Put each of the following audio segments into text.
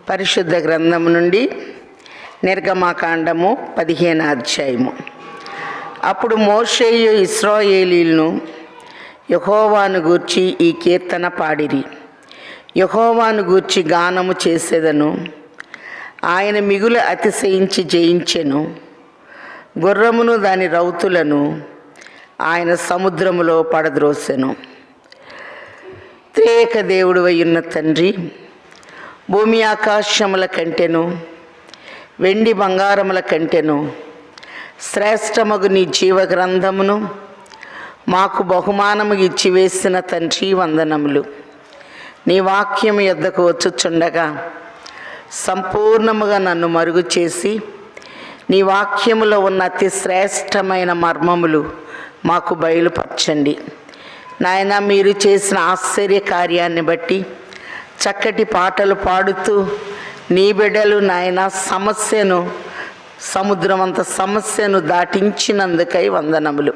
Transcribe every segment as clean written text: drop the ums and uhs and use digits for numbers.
పరిశుద్ధ గ్రంథము నుండి నిర్గమకాండము 15వ అధ్యాయము. అప్పుడు మోషేయు ఇశ్రాయేలీయులను యెహోవాను గూర్చి ఈ కీర్తన పాడిరి. యెహోవాను గూర్చి గానము చేసేదను, ఆయన మిగుల అతిశయించి జయించెను. గుర్రమును దాని రౌతులను ఆయన సముద్రములో పడద్రోసెను. త్రియేక దేవుడవై ఉన్న తండ్రి, భూమి ఆకాశముల కంటెను వెండి బంగారముల కంటెను శ్రేష్టమగు నీ జీవగ్రంథమును మాకు బహుమానము ఇచ్చివేసిన తండ్రి వందనములు. నీ వాక్యము యొద్దకు వచ్చుచుండగా సంపూర్ణముగా నన్ను మరుగు చేసి నీ వాక్యములో ఉన్న అతి శ్రేష్టమైన మర్మములు మాకు బయలుపరచండి. నాయన, మీరు చేసిన ఆశ్చర్య కార్యాన్ని బట్టి చక్కటి పాటలు పాడుతూ నీ బిడ్డలు నాయన సముద్రమంత సమస్యను దాటించినందుకై వందనములు.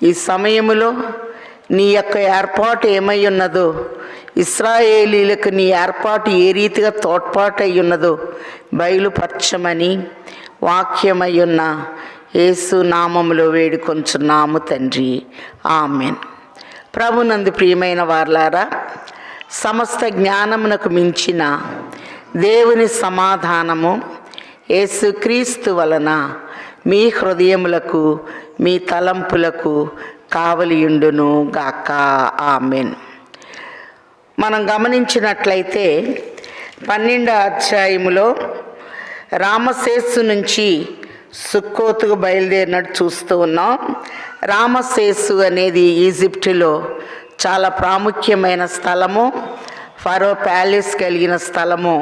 ఈ సమయములో నీ యొక్క ఏర్పాటు ఏమై ఉన్నదో, ఇశ్రాయేలీలకు నీ ఏర్పాటు ఏ రీతిగా తోడ్పాటు అయి ఉన్నదో బయలుపరచమని వాక్యమై ఉన్న యేసు నామములో వేడుకొంచున్నాము తండ్రి, ఆమెన్. ప్రభునందు ప్రియమైన వారలారా, సమస్త జ్ఞానమునకు మించిన దేవుని సమాధానము యేసుక్రీస్తు వలన మీ హృదయములకు మీ తలంపులకు కావలియుండును గాక, ఆమెన్. మనం గమనించినట్లయితే 12వ అధ్యాయములో రామసేసు నుంచి సుక్కోతుకు బయలుదేరినట్టు చూస్తూ ఉన్నాం. రామసేసు అనేది ఈజిప్టులో చాలా ప్రాముఖ్యమైన స్థలము, ఫరో ప్యాలెస్ కలిగిన స్థలము.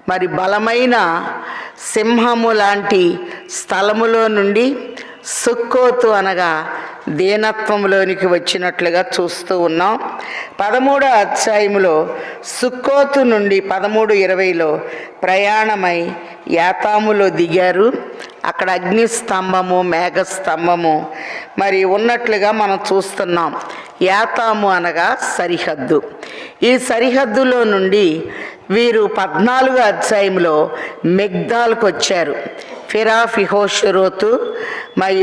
మరి బలమైన సింహము లాంటి స్థలములో నుండి సుక్కోతు అనగా దీనత్వంలోనికి వచ్చినట్లుగా చూస్తూ ఉన్నాం. 13వ అధ్యాయములో సుక్కోతు నుండి 13:20 ప్రయాణమై యాతాములో దిగారు. అక్కడ అగ్నిస్తంభము మేఘస్తంభము మరి ఉన్నట్లుగా మనం చూస్తున్నాం. యాతాము అనగా సరిహద్దు. ఈ సరిహద్దులో నుండి వీరు 14వ అధ్యాయంలో మిగ్దాల్కు వచ్చారు. ఫిరాఫిహోషరోతు మరి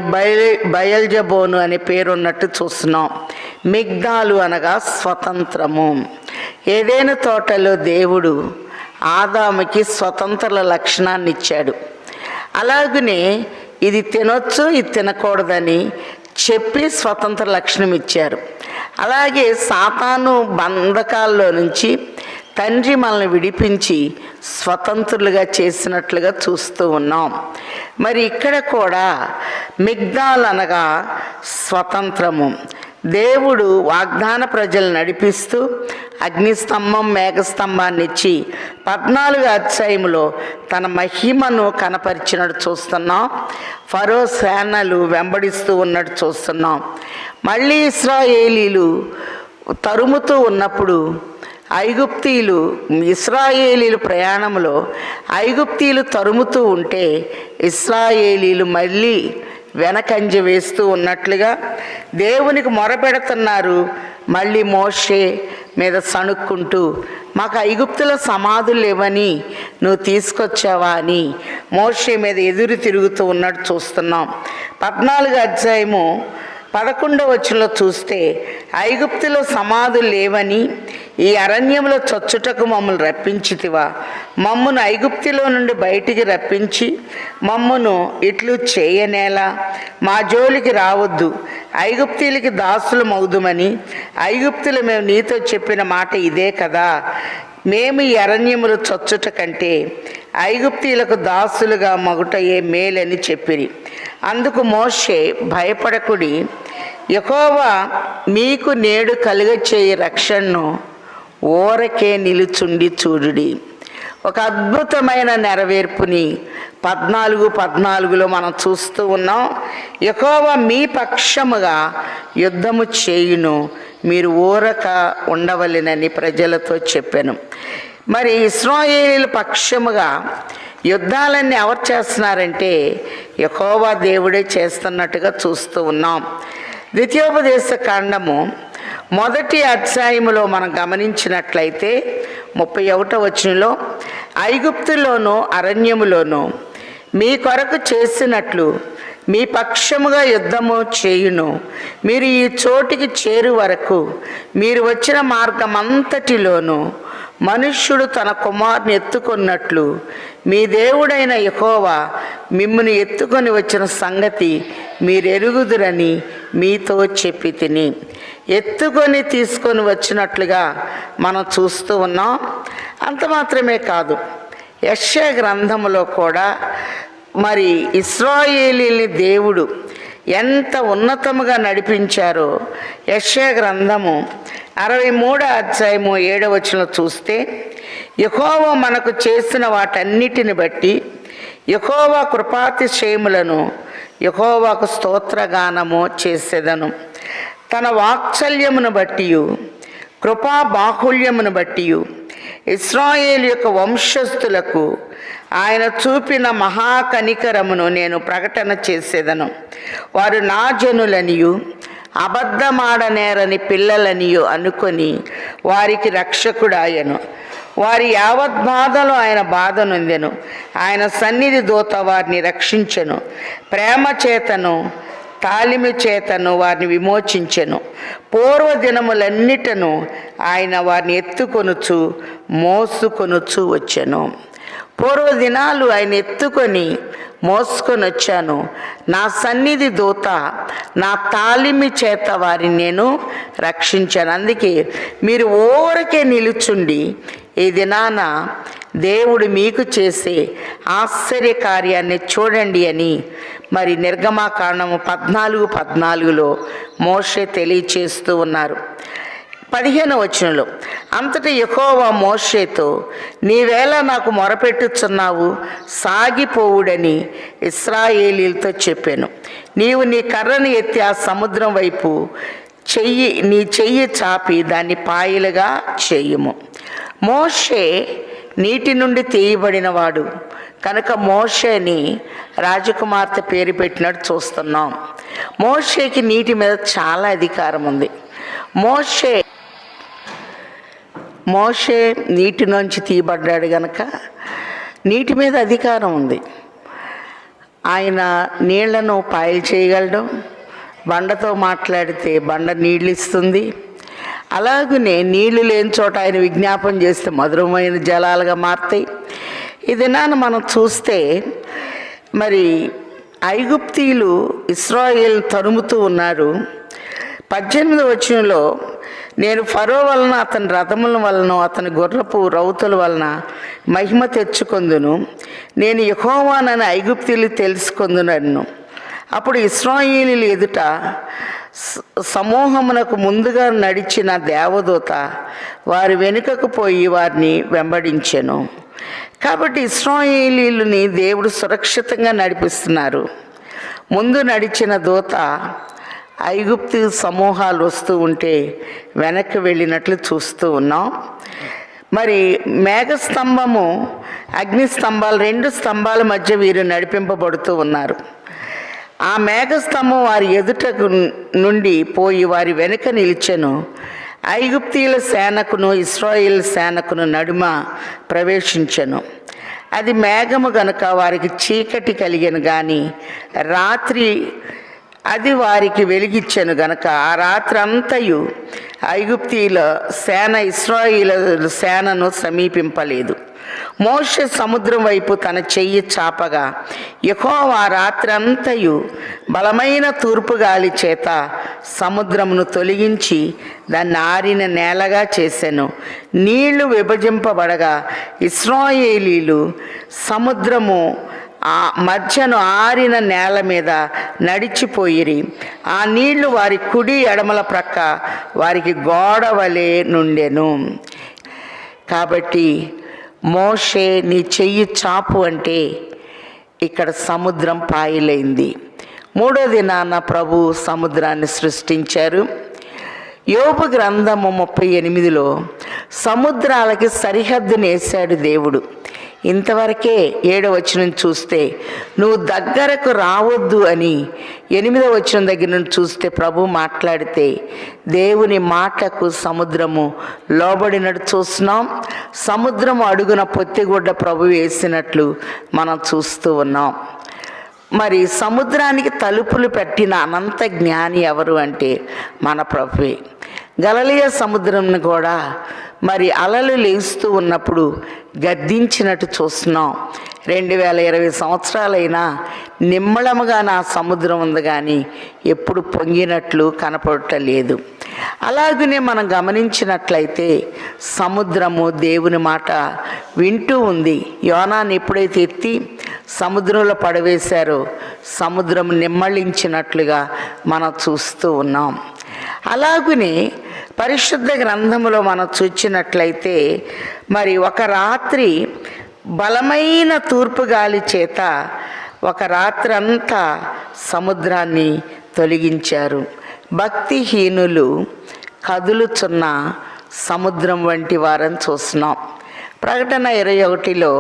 బయల్జబోను అనే పేరున్నట్టు చూస్తున్నాం. మిగ్దాలు అనగా స్వతంత్రము. ఏదైనా తోటలో దేవుడు ఆదాముకి స్వతంత్ర లక్షణాన్ని ఇచ్చాడు. అలాగనే ఇది తినొచ్చు, ఇది తినకూడదని చెప్పి స్వతంత్ర లక్షణం ఇచ్చారు. అలాగే సాతాను బంధకాల్లో నుంచి తండ్రి మనల్ని విడిపించి స్వతంత్రులుగా చేసినట్లుగా చూస్తూ ఉన్నాం. మరి ఇక్కడ కూడా మిగ్దాల్ అనగా స్వతంత్రము. దేవుడు వాగ్దాన ప్రజలు నడిపిస్తూ అగ్నిస్తంభం మేఘస్తంభాన్ని ఇచ్చి 14వ అధ్యాయంలో తన మహిమను కనపరిచినట్టు చూస్తున్నాం. ఫరో సేనలు వెంబడిస్తూ ఉన్నట్టు చూస్తున్నాం. మళ్ళీ ఇశ్రాయేలీలు తరుముతూ ఉన్నప్పుడు ఇశ్రాయేలీలు ప్రయాణంలో ఐగుప్తీయులు తరుముతూ ఉంటే ఇశ్రాయేలీలు మళ్ళీ వెనకంజ వేస్తూ ఉన్నట్లుగా దేవునికి మొరపెడుతున్నారు. మళ్ళీ మోషే మీద సణుక్కుంటూ, మాకు ఐగుప్తుల సమాధులు లేవని నువ్వు తీసుకొచ్చావా అని మోషే మీద ఎదురు తిరుగుతూ ఉన్నట్టు చూస్తున్నాం. 14వ అధ్యాయము 11వ వచనంలో చూస్తే, ఐగుప్తులో సమాధులు లేవని ఈ అరణ్యంలో చచ్చుటకు మమ్మల్ని రప్పించితివా? మమ్మును ఐగుప్తులో నుండి బయటికి రప్పించి మమ్మును ఇట్లు చేయనేలా? మా జోలికి రావద్దు, ఐగుప్తీయులకి దాసులు మౌదుమని ఐగుప్తులు మేము నీతో చెప్పిన మాట ఇదే కదా. మేము ఈ అరణ్యములు చచ్చుట కంటే ఐగుప్తీయులకు దాసులుగా మగుటయే మేలని చెప్పిరి. అందుకు మోషే, భయపడకుడి, యెహోవా మీకు నేడు కలుగచేయి రక్షణను ఊరకే నిలుచుండి చూడుడి. ఒక అద్భుతమైన నెరవేర్పుని 14:14 మనం చూస్తూ ఉన్నాం. యెహోవా మీ పక్షముగా యుద్ధము చేయును, మీరు ఊరక ఉండవలెనని ప్రజలతో చెప్పాను. మరి ఇశ్రాయేలీయుల పక్షముగా యుద్ధాలన్నీ ఎవరు చేస్తున్నారంటే యెహోవా దేవుడే చేస్తున్నట్టుగా చూస్తూ ఉన్నాం. ద్వితీయోపదేశ కాండము 1వ అధ్యాయములో మనం గమనించినట్లయితే 31వ వచనంలో, ఐగుప్తులోనూ అరణ్యములోనూ మీ కొరకు చేసినట్లు మీ పక్షముగా యుద్ధము చేయును. మీరు ఈ చోటికి చేరు వరకు మీరు వచ్చిన మార్గమంతటిలోనూ మనుష్యుడు తన కుమారుని ఎత్తుకున్నట్లు మీ దేవుడైన యెహోవా మిమ్మును ఎత్తుకొని వచ్చిన సంగతి మీరెరుగుదురని మీతో చెప్పి తిని. ఎత్తుకొని తీసుకొని వచ్చినట్లుగా మనం చూస్తూ ఉన్నాం. అంత మాత్రమే కాదు, యెషయా గ్రంథములో కూడా మరి ఇశ్రాయేలీని దేవుడు ఎంత ఉన్నతముగా నడిపించారో యెషయా గ్రంథము 63వ అధ్యాయము 7వ వచనంలో చూస్తే, యెహోవా మనకు చేసిన వాటన్నిటిని బట్టి యెహోవా కృపాతిశయములను యెహోవాకు స్తోత్రగానము చేసేదను. తన వాత్సల్యమును బట్టి కృపా బాహుళ్యమును బట్టి ఇశ్రాయేలు యొక్క వంశస్థులకు ఆయన చూపిన మహాకనికరమును నేను ప్రకటన చేసేదను. వారు నా జనులనియు అబద్ధమాడనేరని పిల్లలనియు అనుకొని వారికి రక్షకుడాయను. వారి యావత్ బాధలో ఆయన బాధ నొందెను. ఆయన సన్నిధి దూత వారిని రక్షించెను. ప్రేమ చేతను తాలిమి చేతను వారిని విమోచించెను. పూర్వ దినములన్నిటను ఆయన వారిని ఎత్తుకొనుచు మోసుకొనుచు వచ్చెను. పూర్వ దినాలు ఆయన ఎత్తుకొని మోసుకొని వచ్చాను. నా సన్నిధి దూత నా తాలిమి చేత వారిని నేను రక్షించాను. అందుకే మీరు ఊరకే నిలుచుండి ఈ దినాన దేవుడు మీకు చేసే ఆశ్చర్య కార్యాన్ని చూడండి అని మరి నిర్గమాకాండము 14:14 మోషే తెలియచేస్తూ ఉన్నారు. 15వ వచనంలో, అంతటా యెహోవా మోషేతో, నీవేళ నాకు మొరపెట్టుచున్నావు, సాగిపోవుడని ఇశ్రాయేలీలతో చెప్పాను. నీవు నీ కర్రను ఎత్తి ఆ సముద్రం వైపు నీ చెయ్యి చాపి దాన్ని పాయలుగా చెయ్యము. మోషే నీటి నుండి తీయబడినవాడు కనుక మోషేని రాజకుమార్తె పేరు పెట్టినట్టు చూస్తున్నాం. మోషేకి నీటి మీద చాలా అధికారం ఉంది. మోషే నీటి నుంచి తీయబడ్డాడు గనక నీటి మీద అధికారం ఉంది. ఆయన నీళ్లను పాయలు చేయగలడు. బండతో మాట్లాడితే బండ నీళ్ళు ఇస్తుంది. అలాగనే నీళ్లు లేని చోట ఆయన విజ్ఞాపన చేస్తే మధురమైన జలాలుగా మారుతాయి. ఇది మనం చూస్తే మరి ఐగుప్తీయులు ఇశ్రాయేలు తరుముతూ ఉన్నారు. 18వ వచనంలో, నేను ఫరో వలన అతని రథముల వలన అతని గుర్రపు రౌతుల వలన మహిమ తెచ్చుకొందును. నేను యెహోవానని ఐగుప్తీయులు తెలుసుకొందునను. అప్పుడు ఇశ్రాయేలీయుల ఎదుట సమూహమునకు ముందుగా నడిచిన దేవదూత వారి వెనుకకు పోయి వారిని వెంబడించెను. కాబట్టి ఇశ్రాయేలీయులని దేవుడు సురక్షితంగా నడిపిస్తున్నారు. ముందు నడిచిన దూత ఐగుప్తు సమూహాలు వస్తూ ఉంటే వెనక్కి వెళ్ళినట్లు చూస్తూ ఉన్నాం. మరి మేఘస్తంభము అగ్నిస్తంభాలు 2 స్తంభాల మధ్య వీరు నడిపింపబడుతూ ఉన్నారు. ఆ మేఘస్తంభం వారి ఎదుట నుండి పోయి వారి వెనుక నిలిచెను. ఐగుప్తీయుల సేనకును ఇశ్రాయేల్ సేనకును నడుమ ప్రవేశించెను. అది మేఘము గనుక వారికి చీకటి కలిగెను గాని రాత్రి అది వారికి వెలిగిచ్చెను గనక ఆ రాత్రి అంతయు ఐగుప్తీయుల సేన ఇశ్రాయేలు సేనను సమీపింపలేదు. మోషే సముద్రం వైపు తన చెయ్యి చాపగా యెహోవా రాత్రి అంతయు బలమైన తూర్పు గాలి చేత సముద్రమును తొలగించి దాన్ని ఆరిన నేలగా చేసెను. నీళ్లు విభజింపబడగా ఇశ్రాయేలీలు సముద్రము ఆ మధ్యను ఆరిన నేల మీద నడిచిపోయిరి. ఆ నీళ్లు వారి కుడి ఎడమల ప్రక్క వారికి గోడ వలె నుండెను. కాబట్టి మోషే నీ చెయ్యి చాపు అంటే ఇక్కడ సముద్రం పాయలైంది. 3వ దినాన ప్రభు సముద్రాన్ని సృష్టించారు. యోబు గ్రంథము 38లో సముద్రాలకి సరిహద్దును వేశాడు దేవుడు. ఇంతవరకే 7వ వచనం చూస్తే నువ్వు దగ్గరకు రావద్దు అని 8వ వచనం దగ్గర నుంచి చూస్తే ప్రభు మాట్లాడితే దేవుని మాటకు సముద్రము లోబడినట్టు చూస్తున్నాం. సముద్రము అడుగున పొత్తిగుడ్డ ప్రభు వేసినట్లు మనం చూస్తూ ఉన్నాం. మరి సముద్రానికి తలుపులు పెట్టిన అనంత జ్ఞాని ఎవరు అంటే మన ప్రభువే. గలిలయ సముద్రంను కూడా మరి అలలు లేస్తూ ఉన్నప్పుడు గద్దించినట్టు చూస్తున్నాం. 2020 సంవత్సరాలైనా నిమ్మళముగా నా సముద్రం ఉంది కానీ ఎప్పుడు పొంగినట్లు కనపడటం లేదు. అలాగనే మనం గమనించినట్లయితే సముద్రము దేవుని మాట వింటూ ఉంది. యోనాను ఎప్పుడైతే ఎత్తి సముద్రంలో పడవేశారో సముద్రం నిమ్మళించినట్లుగా మనం చూస్తూ ఉన్నాం. అలాగనే పరిశుద్ధ గ్రంథములో మనం చూచినట్లయితే మరి ఒక రాత్రి బలమైన తూర్పు గాలి చేత ఒక రాత్రి అంతా సముద్రాన్ని తొలగించారు. భక్తిహీనులు కదులుచున్న సముద్రం వంటి వారని చూస్తున్నాం. ప్రకటన 21లో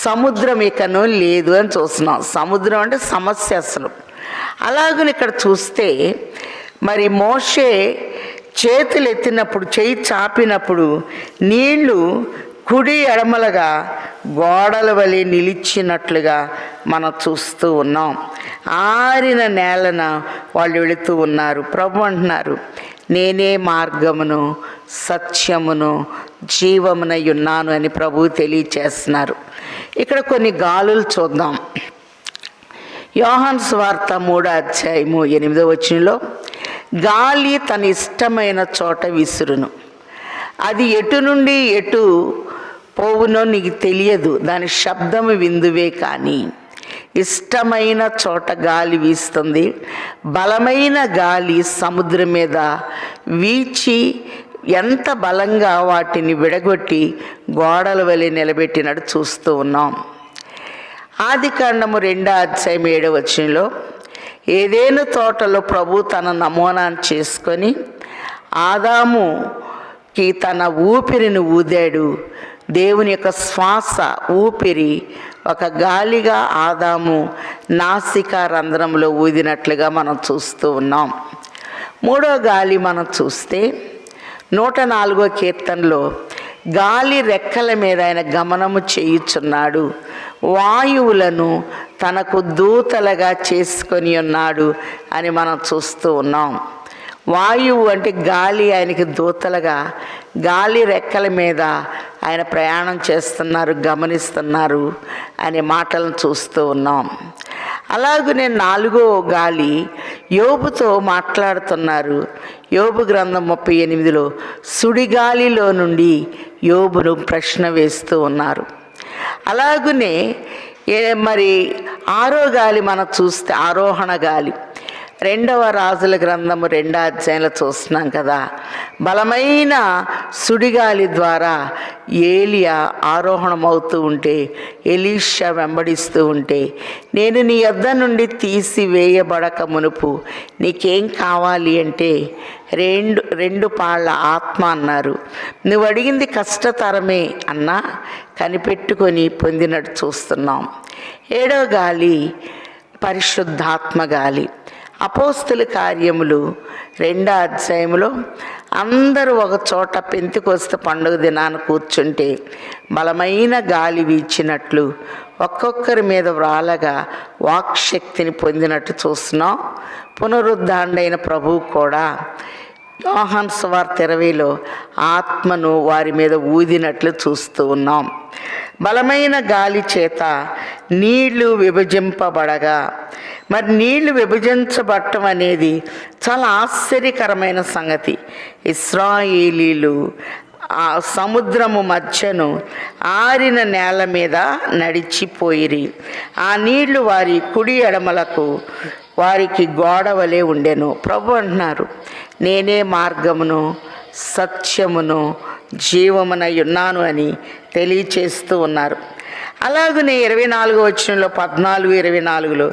సముద్రం ఇకను లేదు అని చూస్తున్నాం. సముద్రం అంటే సమస్య అసలు. అలాగని ఇక్కడ చూస్తే మరి మోషే చేతులు ఎత్తినప్పుడు, చేయి చాపినప్పుడు నీళ్లు కుడి ఎడమలుగా గోడల వలె నిలిచినట్లుగా మనం చూస్తూ ఉన్నాం. ఆరిన నేలన వాళ్ళు వెళుతూ ఉన్నారు. ప్రభు అంటున్నారు, నేనే మార్గమును సత్యమును జీవమునై ఉన్నాను అని ప్రభు తెలియచేస్తున్నారు. ఇక్కడ కొన్ని గాలులు చూద్దాం. యోహాను సువార్త 3వ అధ్యాయము 8వ వచనంలో గాలి తన ఇష్టమైన చోట విసురును, అది ఎటు నుండి ఎటు పోవునో నీకు తెలియదు, దాని శబ్దము విందువే కానీ ఇష్టమైన చోట గాలి వీస్తుంది. బలమైన గాలి సముద్రం మీద వీచి ఎంత బలంగా వాటిని విడగొట్టి గోడల వలె నిలబెట్టినట్టు చూస్తూ ఉన్నాం. ఆదికాండము 2వ అధ్యాయం 7వ వచనంలో ఏదేను తోటలో ప్రభు తన నమూనాను చేసుకొని ఆదాముకి తన ఊపిరిని ఊదాడు. దేవుని యొక్క శ్వాస ఊపిరి ఒక గాలిగా ఆదాము నాసికా రంధ్రంలో ఊదినట్లుగా మనం చూస్తూ ఉన్నాం. 3వ గాలి మనం చూస్తే 104వ కీర్తనలో గాలి రెక్కల మీద ఆయన గమనము చేయుచున్నాడు, వాయువులను తనకు దూతలుగా చేసుకొని ఉన్నాడు అని మనం చూస్తూ ఉన్నాం. వాయువు అంటే గాలి ఆయనకి దూతలుగా, గాలి రెక్కల మీద ఆయన ప్రయాణం చేస్తున్నారు, గమనిస్తున్నారు అనే మాటలను చూస్తూ ఉన్నాం. అలాగనే 4వ గాలి యోబుతో మాట్లాడుతున్నారు. యోబు గ్రంథం 38లో సుడిగాలిలో నుండి యోబును ప్రశ్న వేస్తూ ఉన్నారు. అలాగనే మరి 6వ గాలి మనం చూస్తే ఆరోహణ గాలి. 2వ రాజుల గ్రంథము 2వ అధ్యాయంలో చూస్తున్నాం కదా, బలమైన సుడిగాలి ద్వారా ఏలియా ఆరోహణమవుతూ ఉంటే ఎలీషా వెంబడిస్తూ ఉంటే, నేను నీ యొద్ద నుండి తీసివేయబడక మునుపు నీకేం కావాలి అంటే రెండు పాళ్ళ ఆత్మ అన్నారు. నువ్వు అడిగింది కష్టతరమే అన్నా కనిపెట్టుకొని పొందినట్టు చూస్తున్నాం. 7వ గాలి పరిశుద్ధాత్మ గాలి. అపోస్తుల కార్యములు 2వ అధ్యాయంలో అందరూ ఒక చోట పెంతెకొస్తు పండుగ దినాన కూర్చుంటే బలమైన గాలి వీచినట్లు ఒక్కొక్కరి మీద వ్రాలగా వాక్శక్తిని పొందినట్టు చూస్తున్నాం. పునరుద్ధాండైన ప్రభువు కూడా యోహాను సువార్త 20లో ఆత్మను వారి మీద ఊదినట్లు చూస్తూ ఉన్నాం. బలమైన గాలి చేత నీళ్లు విభజింపబడగా, మరి నీళ్లు విభజించబడటం అనేది చాలా ఆశ్చర్యకరమైన సంగతి. ఇశ్రాయేలీలు ఆ సముద్రము మధ్యను ఆరిన నేల మీద నడిచిపోయిరి. ఆ నీళ్లు వారి కుడి ఎడమలకు వారికి గోడ వలె ఉండెను. ప్రభు అంటున్నారు, నేనే మార్గమును సత్యమును జీవమునై ఉన్నాను అని తెలియచేస్తూ ఉన్నారు. అలాగనే 24వ వచనంలో 14-24లో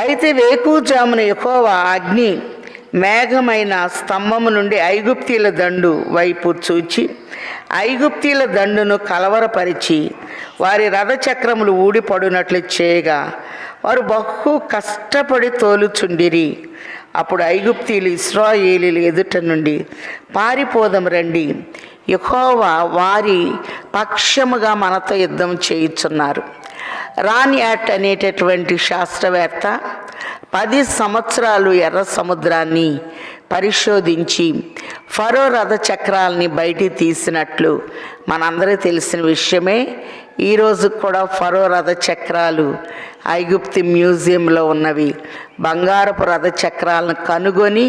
అయితే వేకువజామున యెహోవా అగ్ని మేఘమైన స్తంభము నుండి ఐగుప్తీయుల దండు వైపు చూచి ఐగుప్తీల దండును కలవరపరిచి వారి రథచక్రములు ఊడిపడునట్లు చేయగా వారు బహు కష్టపడి తోలుచుండిరి. అప్పుడు ఐగుప్తీయులు ఇశ్రాయేలీయుల ఎదుట నుండి పారిపోదాం రండి, యెహోవా వారి పక్షముగా మనతో యుద్ధం చేయుచున్నారు. రాన్యాట్ అనేటటువంటి శాస్త్రవేత్త 10 సంవత్సరాలు ఎర్ర సముద్రాన్ని పరిశోధించి ఫరో రథ చక్రాలని బయటికి తీసినట్లు మనందరికీ తెలిసిన విషయమే. ఈరోజు కూడా ఫరో రథ చక్రాలు ఐగుప్తు మ్యూజియంలో ఉన్నవి. బంగారపు రథ చక్రాలను కనుగొని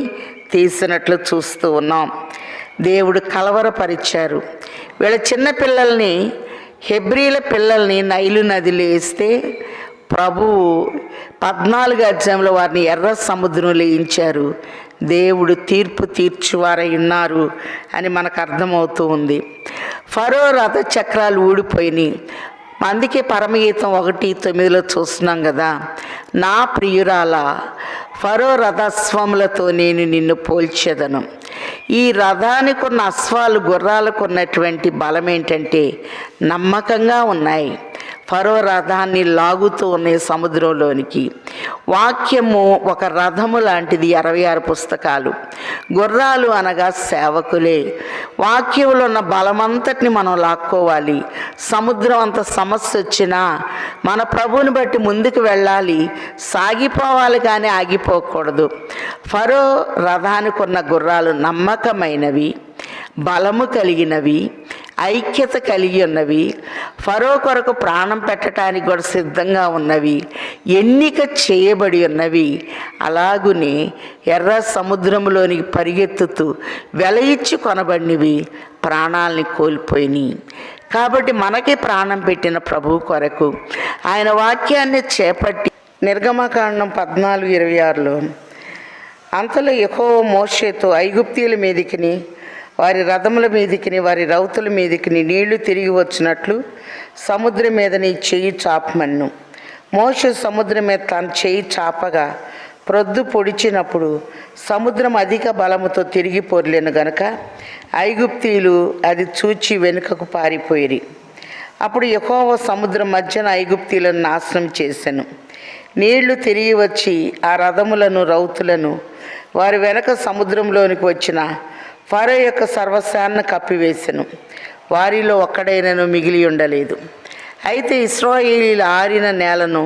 తీసినట్లు చూస్తూ ఉన్నాం. దేవుడు కలవరపరిచారు. వీళ్ళ చిన్న పిల్లల్ని, హెబ్రీల పిల్లల్ని నైలు నదిలో వేస్తే ప్రభువు 14 అధ్యాయంలో వారిని ఎర్ర సముద్రంలో వేయించారు. దేవుడు తీర్పు తీర్చువారై ఉన్నారు అని మనకు అర్థమవుతూ ఉంది. ఫరో రథ చక్రాలు ఊడిపోయినాయి. అందుకే పరమగీతం 1:9 చూస్తున్నాం కదా, నా ప్రియురాల ఫరో రథస్వములతో నేను నిన్ను పోల్చెదను. ఈ రథానికి ఉన్న అశ్వాలు, గుర్రాలకు ఉన్నటువంటి బలం ఏంటంటే నమ్మకంగా ఉన్నాయి. ఫరో రథాన్ని లాగుతూ ఉన్నాయి సముద్రంలోనికి. వాక్యము ఒక రథము లాంటిది. 66 పుస్తకాలు. గుర్రాలు అనగా సేవకులే. వాక్యంలో ఉన్న బలమంతటిని మనం లాక్కోవాలి. సముద్రం అంత సమస్య వచ్చినా మన ప్రభువుని బట్టి ముందుకు వెళ్ళాలి, సాగిపోవాలి, కానీ ఆగిపోకూడదు. ఫరో రథానికి ఉన్న గుర్రాలు నమ్మకమైనవి, బలము కలిగినవి, ఐక్యత కలిగి ఉన్నవి, ఫరో కొరకు ప్రాణం పెట్టడానికి కూడా సిద్ధంగా ఉన్నవి, ఎన్నిక చేయబడి ఉన్నవి. అలాగునే ఎర్ర సముద్రంలోనికి పరిగెత్తుతూ వెల ఇచ్చి కొనబడినవి ప్రాణాలని కోల్పోయినాయి. కాబట్టి మనకి ప్రాణం పెట్టిన ప్రభువు కొరకు ఆయన వాక్యాన్ని చేపట్టి నిర్గమకాండం 14:26లో అంతలో యెహోవా మోషేతో ఐగుప్తీయుల మీదికిని వారి రథముల మీదికిని వారి రౌతుల మీదికిని నీళ్లు తిరిగి వచ్చినట్లు సముద్రం మీద నీ చెయ్యి చాపమన్ను. మోషే సముద్రం మీద తన చెయ్యి చాపగా ప్రొద్దు పొడిచినప్పుడు సముద్రం అధిక బలముతో తిరిగి పొర్లేను గనుక ఐగుప్తీయులు అది చూచి వెనుకకు పారిపోయిరి. అప్పుడు యెహోవా సముద్రం మధ్యన ఐగుప్తీయులను నాశనం చేసెను. నీళ్లు తిరిగి వచ్చి ఆ రథములను, రౌతులను, వారి వెనక సముద్రంలోనికి వచ్చిన ఫరో యొక్క సర్వస్వాన్ని కప్పివేసెను. వారిలో ఒక్కడైనను మిగిలి ఉండలేదు. అయితే ఇశ్రాయేలీయులు ఆరిన నేలను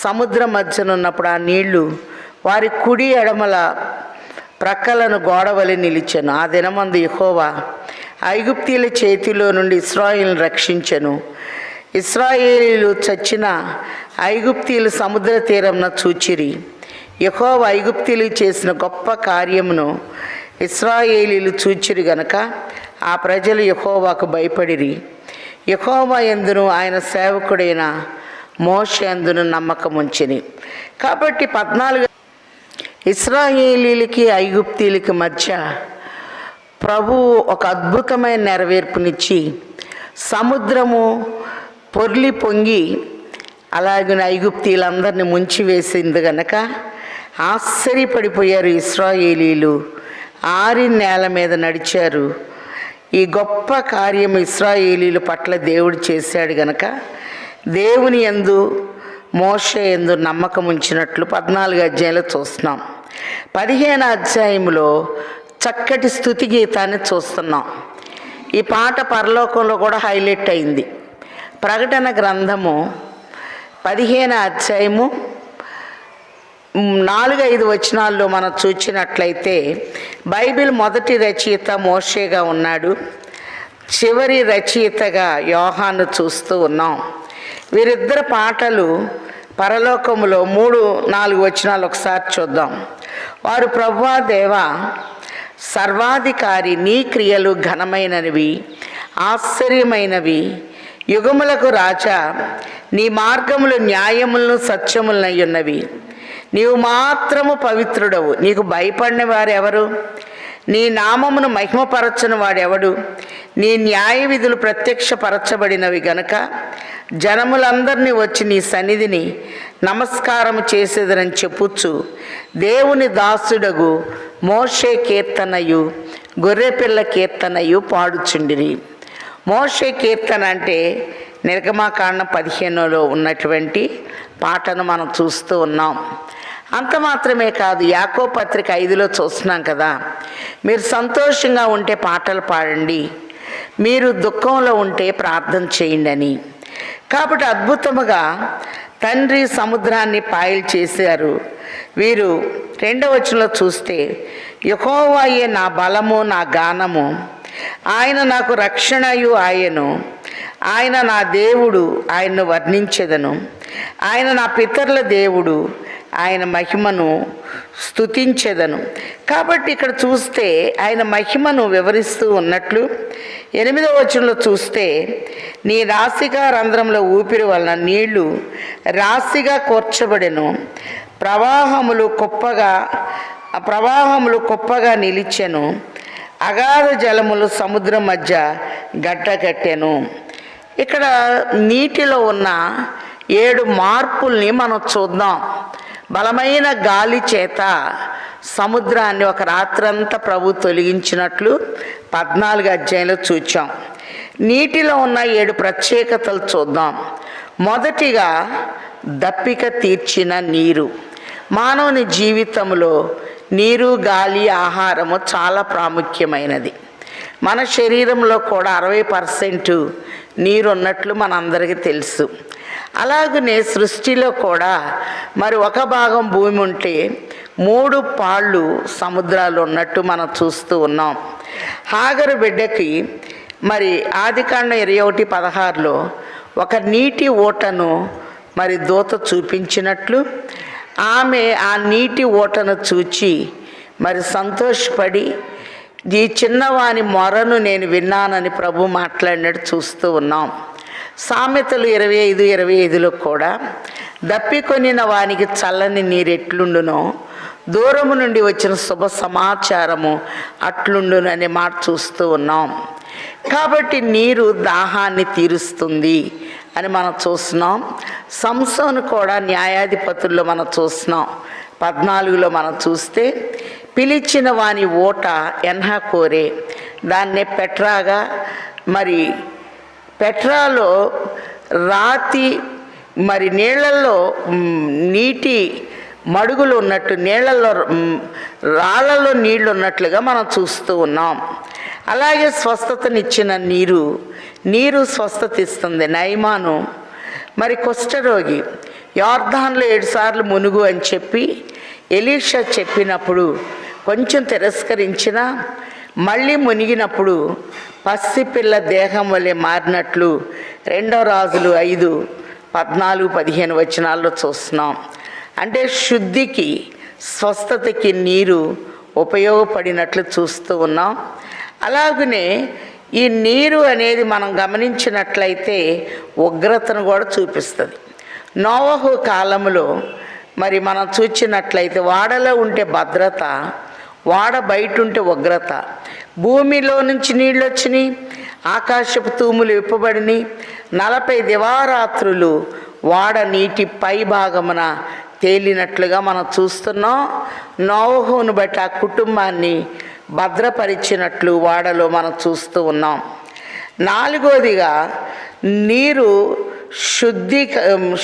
సముద్రం మధ్యనున్నప్పుడు ఆ నీళ్లు వారి కుడి ఎడమల ప్రక్కలను గోడవలి నిలిచెను. ఆ దినమందు యెహోవా ఐగుప్తీయుల చేతిలో నుండి ఇశ్రాయేలును రక్షించెను. ఇశ్రాయేలీయులు చచ్చిన ఐగుప్తీయులు సముద్ర తీరంన చూచిరి. యెహోవా ఐగుప్తీయులు చేసిన గొప్ప కార్యమును ఇశ్రాయేలీయులు చూచిరి గనక ఆ ప్రజలు యెహోవాకు భయపడిరి. యెహోవా యందును ఆయన సేవకుడైన మోషే యందును నమ్మకం ఉంచిరి. కాబట్టి 14 ఇశ్రాయేలీయులకి ఐగుప్తీయులకి మధ్య ప్రభువు ఒక అద్భుతమైన నెరవేర్పునిచ్చి సముద్రము పొర్లి పొంగి అలాగే ఐగుప్తీయులందరినీ ముంచివేసింది గనక ఆశ్చర్యపడిపోయారు ఇశ్రాయేలీయులు. ఆరిన నేల మీద నడిచారు. ఈ గొప్ప కార్యం ఇశ్రాయేలీయుల పట్ల దేవుడు చేశాడు గనక దేవుని యందు, మోషే యందు నమ్మకం ఉంచినట్లు 14 అధ్యాయంలో చూస్తున్నాం. 15 అధ్యాయంలో చక్కటి స్తుతి గీతాన్ని చూస్తున్నాం. ఈ పాట పరలోకంలో కూడా హైలైట్ అయింది. ప్రకటన గ్రంథము 15 అధ్యాయము 4-5 వచనాల్లో మనం చూచినట్లయితే బైబిల్ మొదటి రచయిత మోషేగా ఉన్నాడు, చివరి రచయితగా యోహాను చూస్తూ ఉన్నాం. వీరిద్దరు పాటలు పరలోకములో 3-4 వచనాలు ఒకసారి చూద్దాం. వారు ప్రభువా దేవా సర్వాధికారి, నీ క్రియలు ఘనమైనవి, ఆశ్చర్యమైనవి, యుగములకు రాజా, నీ మార్గములు న్యాయములను సత్యములనై ఉన్నవి. నీవు మాత్రము పవిత్రుడవు, నీకు భయపడిన వారెవరు? నీ నామమును మహిమపరచని వాడెవడు? నీ న్యాయ విధులు ప్రత్యక్షపరచబడినవి గనక జనములందరినీ వచ్చి నీ సన్నిధిని నమస్కారం చేసేదనని చెప్పుచ్చు దేవుని దాసుడగు మోషే కీర్తనయు గొర్రెపిల్ల కీర్తనయు పాడుచుండిరి. మోషే కీర్తన అంటే నిర్గమాకాండం 15లో ఉన్నటువంటి పాటను మనం చూస్తూ ఉన్నాం. అంత మాత్రమే కాదు, యాకోబు పత్రిక 5లో చూస్తున్నాం కదా, మీరు సంతోషంగా ఉంటే పాటలు పాడండి, మీరు దుఃఖంలో ఉంటే ప్రార్థన చేయండి అని. కాబట్టి అద్భుతముగా తండ్రి సముద్రాన్ని పాయలు చేశారు. వీరు 2వ వచనంలో చూస్తే, యెహోవాయే నా బలము నా గానము, ఆయన నాకు రక్షణయు ఆయను, ఆయన నా దేవుడు, ఆయన్ను వర్ణించెదను, ఆయన నా పితరుల దేవుడు, ఆయన మహిమను స్తుతించెదను. కాబట్టి ఇక్కడ చూస్తే ఆయన మహిమను వివరిస్తూ ఉన్నట్లు 8వ వచనంలో చూస్తే, నీ రాశిగా రంధ్రంలో ఊపిరి వలన నీళ్లు రాశిగా కూర్చబడెను, ప్రవాహములు కుప్పగా నిలిచెను, అగాధ జలములు సముద్రం మధ్య గడ్డగట్టెను. ఇక్కడ నీటిలో ఉన్న 7 మార్పుల్ని మనం చూద్దాం. బలమైన గాలి చేత సముద్రాన్ని ఒక రాత్రంతా ప్రభు తొలగించినట్లు 14 అధ్యాయంలో చూచాం. నీటిలో ఉన్న 7 ప్రత్యేకతలు చూద్దాం. మొదటిగా దప్పిక తీర్చిన నీరు. మానవుని జీవితంలో నీరు, గాలి, ఆహారము చాలా ప్రాముఖ్యమైనది. మన శరీరంలో కూడా 60% నీరు ఉన్నట్లు మనందరికీ తెలుసు. అలాగనే సృష్టిలో కూడా మరి ఒక భాగం భూమి ఉంటే 3 పాళ్ళు సముద్రాలు ఉన్నట్టు మనం చూస్తూ ఉన్నాం. హాగరు బిడ్డకి మరి ఆదికాండం 21:16లో ఒక నీటి ఓటను మరి దూత చూపించినట్లు ఆమె ఆ నీటి ఓటను చూచి మరి సంతోషపడి, ఈ చిన్నవాని మొరను నేను విన్నానని ప్రభు మాట్లాడినట్టు చూస్తూ ఉన్నాం. సామెతలు 25:25లో కూడా, దప్పికొనిన వానికి చల్లని నీరు ఎట్లుండునో, దూరము నుండి వచ్చిన శుభ సమాచారము అట్లుండును అనే మాట చూస్తూ ఉన్నాం. కాబట్టి నీరు దాహాన్ని తీరుస్తుంది అని మనం చూస్తున్నాం. సంసోను కూడా న్యాయాధిపతుల్లో మనం చూస్తున్నాం. 14లో మనం చూస్తే, పిలిచిన వాని ఓట ఎన్హకోరే, దాన్నే పెట్రాగా, మరి పెట్రాలో రాతి మరి నీళ్లలో నీటి మడుగులు ఉన్నట్టు, నీళ్లలో రాళ్లలో నీళ్లు ఉన్నట్లుగా మనం చూస్తూ ఉన్నాం. అలాగే స్వస్థతనిచ్చిన నీరు స్వస్థత ఇస్తుంది. నయమాను మరి కుష్ఠరోగి యోర్దాన్లో 7 సార్లు మునుగు అని చెప్పి ఎలీషా చెప్పినప్పుడు కొంచెం తిరస్కరించిన, మళ్ళీ మునిగినప్పుడు పసిపిల్ల దేహం వలె మారినట్లు 2వ రాజులు 5:14-15 వచనాల్లో చూస్తున్నాం. అంటే శుద్ధికి, స్వస్థతకి నీరు ఉపయోగపడినట్లు చూస్తూ ఉన్నాం. అలాగనే ఈ నీరు అనేది మనం గమనించినట్లయితే ఉగ్రతను కూడా చూపిస్తుంది. నోవహు కాలంలో మరి మనం చూచినట్లయితే వాడలో ఉంటే భద్రత, వాడ బయట ఉంటే ఉగ్రత. భూమిలో నుంచి నీళ్ళు వచ్చినాయి, ఆకాశపు తూములు విప్పబడినాయి. 40 దివారాత్రులు వాడ నీటి పై భాగమున తేలినట్లుగా మనం చూస్తున్నాం. నోవహును బట్టి ఆ కుటుంబాన్ని భద్రపరిచినట్లు వాడలో మనం చూస్తూ ఉన్నాం. 4వదిగా నీరు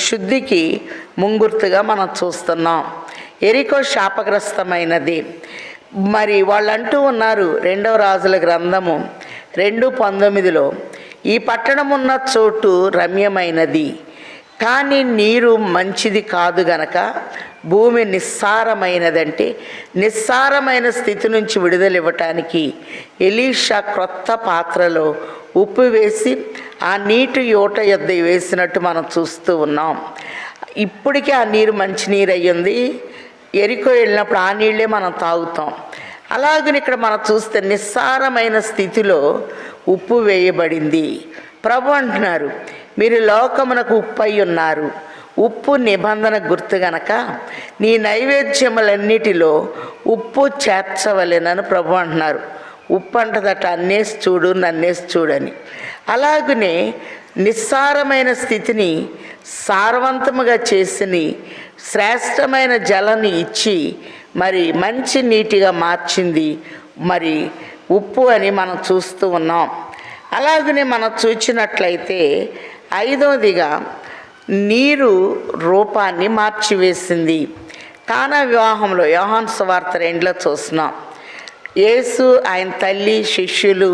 శుద్ధికి ముంగుర్తుగా మనం చూస్తున్నాం. ఎరికో శాపగ్రస్తమైనది. మరి వాళ్ళు అంటూ ఉన్నారు 2వ రాజుల గ్రంథము 2:19లో, ఈ పట్టణం ఉన్న చోటు రమ్యమైనది, కానీ నీరు మంచిది కాదు గనక భూమి నిస్సారమైనదంటే నిస్సారమైన స్థితి నుంచి విడుదల ఇవ్వటానికి ఎలీషా క్రొత్త పాత్రలో ఉప్పు వేసి ఆ నీటి యోట యొద్ద వేసినట్టు మనం చూస్తూ ఉన్నాం. ఇప్పటికీ ఆ నీరు మంచినీరు అయ్యింది. ఎరికో వెళ్ళినప్పుడు ఆ నీళ్ళే మనం తాగుతాం. అలాగని ఇక్కడ మనం చూస్తే నిస్సారమైన స్థితిలో ఉప్పు వేయబడింది. ప్రభు అంటున్నారు, మీరు లోకమునకు ఉప్పు అయి ఉన్నారు. ఉప్పు నిబంధన గుర్తు గనక నీ నైవేద్యములన్నిటిలో ఉప్పు చేర్చవలెనని ప్రభు అంటున్నారు. ఉప్పు అంటదట, అన్నేసి చూడు నన్నేసి చూడని. అలాగనే నిస్సారమైన స్థితిని సారవంతముగా చేసి శ్రేష్టమైన జలాన్ని ఇచ్చి మరి మంచి నీటిగా మార్చింది మరి ఉప్పు అని మనం చూస్తూ ఉన్నాం. అలాగనే మనం చూచినట్లయితే ఐదవదిగా నీరు రూపాన్ని మార్చివేసింది. కానా వివాహంలో యోహాను సువార్త 2లో చూస్తున్నాం. యేసు, ఆయన తల్లి, శిష్యులు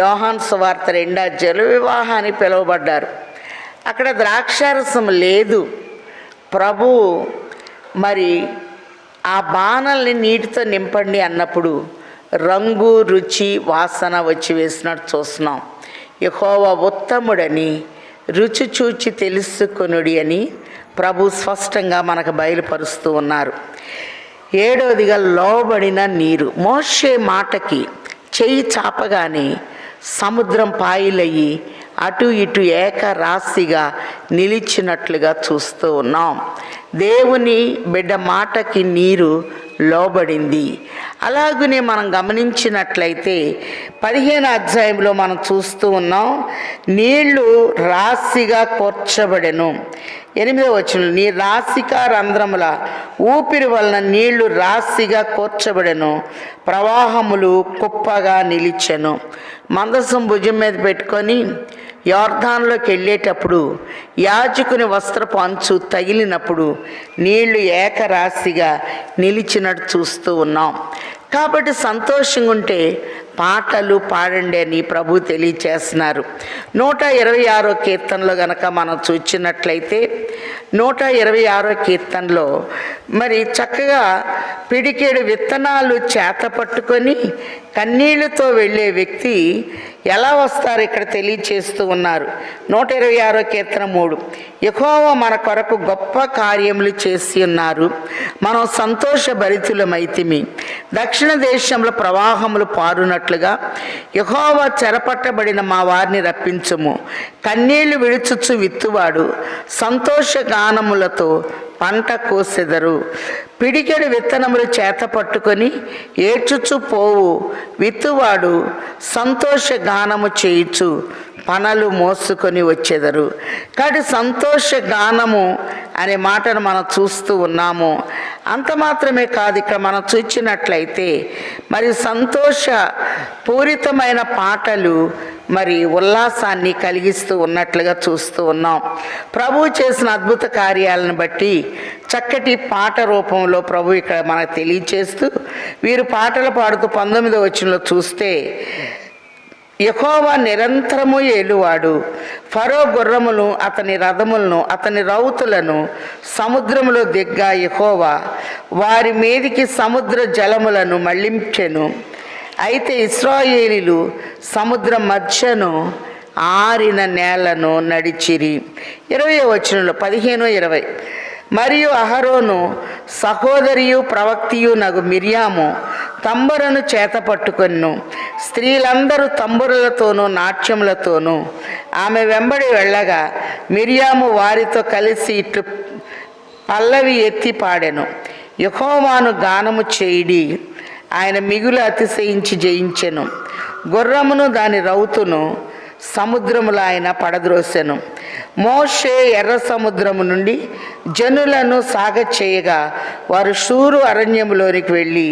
యోహాను సువార్త 2 జల వివాహానికి పిలువబడ్డారు. అక్కడ ద్రాక్షారసం లేదు. ప్రభువు మరి ఆ బాణల్ని నీటితో నింపండి అన్నప్పుడు రంగు, రుచి, వాసన వచ్చి వేసినట్టు చూస్తున్నాం. యెహోవా ఉత్తముడని రుచి చూచి తెలుసుకొనుడి అని ప్రభు స్పష్టంగా మనకు బయలుపరుస్తూ ఉన్నారు. ఏడవదిగా లోబడిన నీరు. మోషే మాటకి చెయ్యి చాపగానే సముద్రం పాయలయ్యి అటు ఇటు ఏకరాశిగా నిలిచినట్లుగా చూస్తూ ఉన్నాం. దేవుని బిడ్డ మాటకి నీరు లోబడింది. అలాగనే మనం గమనించినట్లయితే 15వ అధ్యాయంలో మనం చూస్తూ ఉన్నాం. నీళ్లు రాశిగా కూర్చబడెను. 8వ వచనం, నీ రాశికా రంధ్రముల ఊపిరి వలన నీళ్లు రాశిగా కూర్చబడెను, ప్రవాహములు కుప్పగా నిలిచెను. మందసం భుజం మీద పెట్టుకొని యోర్దానులోకి వెళ్ళేటప్పుడు యాజకుని వస్త్రపు అంచు తగిలినప్పుడు నీళ్లు ఏకరాశిగా నిలిచినట్టు చూస్తూ ఉన్నాం. కాబట్టి సంతోషంగా ఉంటే పాటలు పాడండి అని ప్రభు తెలియచేస్తున్నారు. 126వ కీర్తనలో గనక మనం చూచినట్లయితే 126వ కీర్తనలో మరి చక్కగా పిడికేడు విత్తనాలు చేత పట్టుకొని కన్నీళ్లతో వెళ్ళే వ్యక్తి ఎలా వస్తారు ఇక్కడ తెలియచేస్తూ ఉన్నారు. 126వ కీర్తన 3, యెహోవా మన కొరకు గొప్ప కార్యములు చేసి ఉన్నారు, మనం సంతోషభరితులమైతిమి. దక్షిణ దేశంలో ప్రవాహములు పారునట్లుగా యెహోవా చెరపట్టబడిన మా వారిని రప్పించుము. కన్నీళ్లు విడుచుచు విత్తువాడు సంతోష గానములతో పంట కోసెదరు. పిడికెడు విత్తనములు చేత పట్టుకొని ఏడ్చుచు పోవు విత్తువాడు సంతోష గానము చేయుచు పనలు మోసుకొని వచ్చేదరు. కాబట్టి సంతోష గానము అనే మాటను మనం చూస్తూ ఉన్నాము. అంత మాత్రమే కాదు, ఇక్కడ మనం చూచినట్లయితే మరి సంతోష పూరితమైన పాటలు మరి ఉల్లాసాన్ని కలిగిస్తూ ఉన్నట్లుగా చూస్తూ ఉన్నాం. ప్రభు చేసిన అద్భుత కార్యాలను బట్టి చక్కటి పాట రూపంలో ప్రభు ఇక్కడ మనకు తెలియచేస్తూ వీరు పాటలు పాడుతూ 19వ వచనంలో చూస్తే, యెహోవా నిరంతరము ఏలువాడు, ఫరో గుర్రములు అతని రథములను అతని రౌతులను సముద్రములో దిగ్గా యెహోవా వారి మీదికి సముద్ర జలములను మళ్లించెను. అయితే ఇశ్రాయేలీలు సముద్రం మధ్యను ఆరిన నేలను నడిచిరి. 20వ వచనంలో 15-20, మరియు అహరోను సహోదరియు ప్రవక్తియు నగు మిర్యాము తంబురను చేత పట్టుకొను. స్త్రీలందరూ తంబురలతోనూ నాట్యములతోనూ ఆమె వెంబడి వెళ్ళగా మిర్యాము వారితో కలిసి ఇట్లు పల్లవి ఎత్తి పాడెను. యెహోవాను గానము చేయుడి, ఆయన మిగులు అతిశయించి జయించెను. గుర్రమును దాని రౌతును సముద్రములో ఆయన పడద్రోసెను. మోషే ఎర్ర సముద్రము నుండి జనులను సాగచేయగా వారు షూరు అరణ్యములోనికి వెళ్ళి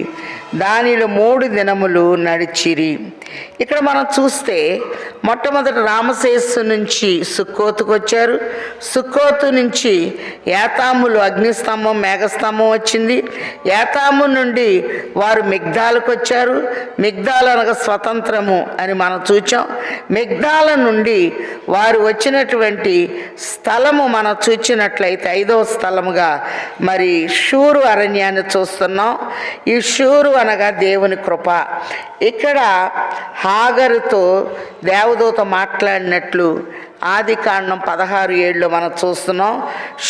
దానిలో 3 దినములు నడిచిరి. ఇక్కడ మనం చూస్తే మొట్టమొదటి రామశేషు నుంచి సుక్కోతుకు వచ్చారు. సుక్కోతు నుంచి యాతాములు అగ్నిస్తంభం మేఘస్తంభం వచ్చింది. యాతాము నుండి వారు మిగ్దాలకు వచ్చారు. మిగ్దాలు అనగా స్వతంత్రము అని మనం చూచాం. మిగ్దాల నుండి వారు వచ్చినటువంటి స్థలము మనం చూచినట్లయితే 5వ స్థలముగా మరి షూరు అరణ్యాన్ని చూస్తున్నాం. ఈ షూరు అనగా దేవుని కృప. ఇక్కడ హాగరుతో దేవదూత మాట్లాడినట్లు ఆదికాండం 16:7 మనం చూస్తున్నాం.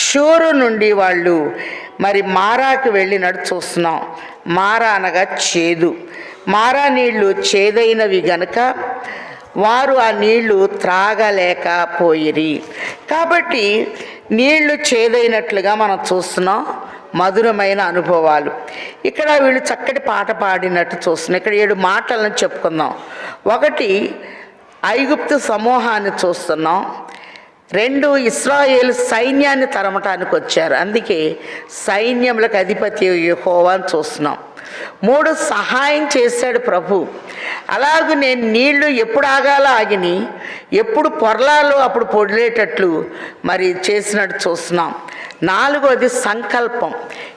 షూరు నుండి వాళ్ళు మరి మారాకి వెళ్ళినట్టు చూస్తున్నాం. మారా అనగా చేదు. మారా నీళ్లు చేదైనవి గనుక వారు ఆ నీళ్లు త్రాగలేకపోయిరి. కాబట్టి నీళ్లు చేదైనట్లుగా మనం చూస్తున్నాం. మధురమైన అనుభవాలు. ఇక్కడ వీళ్ళు చక్కటి పాట పాడినట్టు చూస్తున్నాం. ఇక్కడ 7 మాటలను చెప్పుకుందాం. 1, ఐగుప్తు సమూహాన్ని చూస్తున్నాం. 2, ఇశ్రాయేలు సైన్యాన్ని తరమటానికి వచ్చారు, అందుకే సైన్యములకు అధిపతి యెహోవా అని చూస్తున్నాం. 3 సహాయం చేశాడు ప్రభు. అలాగే నేను నీళ్లు ఎప్పుడు ఆగాలో ఆగిని, ఎప్పుడు పొరలాలో అప్పుడు పొడిలేటట్లు మరి చేసినట్టు చూస్తున్నాం. 4వది సంకల్పం.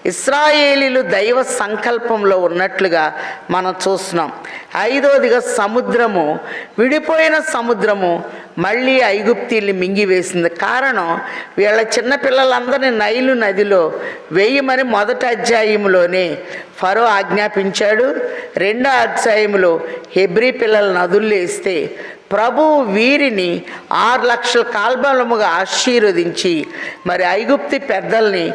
ఇశ్రాయేలీలు దైవ సంకల్పంలో ఉన్నట్లుగా మనం చూస్తున్నాం. 5వదిగా సముద్రము, విడిపోయిన సముద్రము మళ్ళీ ఐగుప్తీల్ని మింగివేసింది. కారణం, వీళ్ళ చిన్నపిల్లలందరినీ నైలు నదిలో వేయమని మొదటి అధ్యాయంలోనే ఫరో ఆజ్ఞాపించాడు. 2వ అధ్యాయంలో హెబ్రీ పిల్లల నదుల్లో వేస్తే ప్రభువు వీరిని 6 లక్షల కాల్బలముగా ఆశీర్వదించి మరి ఐగుప్తి పెద్దల్ని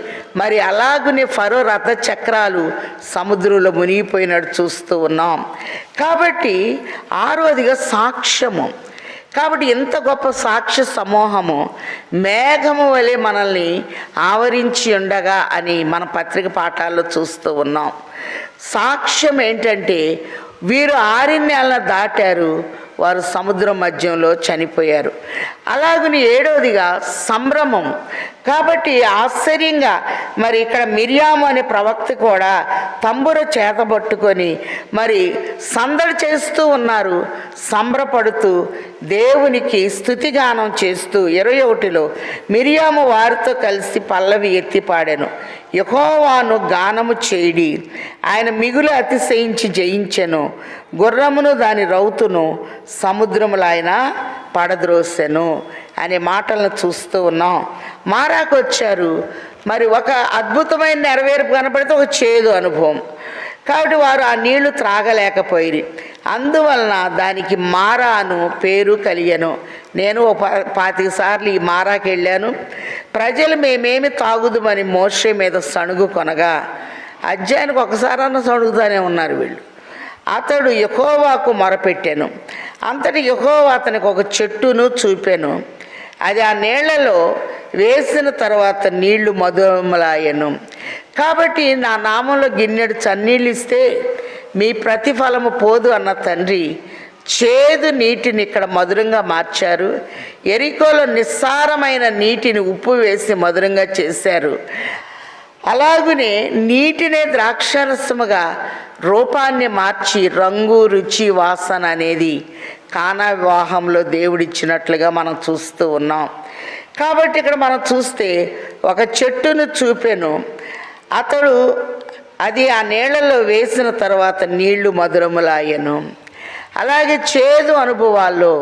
మరి అలాగునే ఫరో రథ చక్రాలు సముద్రంలో మునిగిపోయినట్టు చూస్తూ ఉన్నాం. కాబట్టి 6వదిగా సాక్ష్యము. కాబట్టి ఎంత గొప్ప సాక్ష్య సమూహము మేఘము వలె మనల్ని ఆవరించి ఉండగా అని మన పత్రిక పాఠాల్లో చూస్తూ ఉన్నాం. సాక్ష్యం ఏంటంటే వీరు 6 నెలలు దాటారు, వారు సముద్రం మధ్యంలో చనిపోయారు. అలాగని 7వదిగా సంభ్రమం. కాబట్టి ఆశ్చర్యంగా మరి ఇక్కడ మిర్యాము అనే ప్రవక్త కూడా తంబుర చేతబట్టుకొని మరి సందడి చేస్తూ ఉన్నారు, సంబరపడుతూ దేవునికి స్తుతిగానం చేస్తూ. 21లో మిర్యాము వారితో కలిసి పల్లవి ఎత్తి పాడాను, యెహోవాను గానము చేయుడి, ఆయన మిగులు అతిశయించి జయించెను, గుర్రమును దాని రౌతును సముద్రములు ఆయన పడద్రోసెను అనే మాటలను చూస్తూ ఉన్నాం. మారాకు వచ్చారు, మరి ఒక అద్భుతమైన నెరవేర్పు కనపడితే ఒక చేదు అనుభవం. కాబట్టి వారు ఆ నీళ్లు త్రాగలేకపోయి, అందువలన దానికి మారా అను పేరు కలిగెను. నేను 25 సార్లు ఈ మారాకి వెళ్ళాను. ప్రజలు మేమేమి తాగుదుమని మోషే మీద సణుగు కొనగా, అధ్యాయానికి ఒకసారన్నా సణుగుతానే ఉన్నారు వీళ్ళు. అతడు యెహోవాకు మొరపెట్టాను, అంతటి యెహోవా అతనికి ఒక చెట్టును చూపాను, అది ఆ నీళ్లలో వేసిన తర్వాత నీళ్లు మధురములాయెను. కాబట్టి నా నామంలో గిన్నెడు చన్నీళ్ళు ఇస్తే మీ ప్రతిఫలము పోదు అన్న తండ్రి చేదు నీటిని ఇక్కడ మధురంగా మార్చారు. ఎరికోలో నిస్సారమైన నీటిని ఉప్పు వేసి మధురంగా చేశారు. అలాగనే నీటినే ద్రాక్షరసముగా రూపాన్ని మార్చి రంగు, రుచి, వాసన అనేది కానా వివాహంలో దేవుడిచ్చినట్లుగా మనం చూస్తూ ఉన్నాం. కాబట్టి ఇక్కడ మనం చూస్తే ఒక చెట్టును చూపెను, అతడు అది ఆ నీళ్లలో వేసిన తర్వాత నీళ్లు మధురములాయెను. అలాగే చేదు అనుభవాల్లో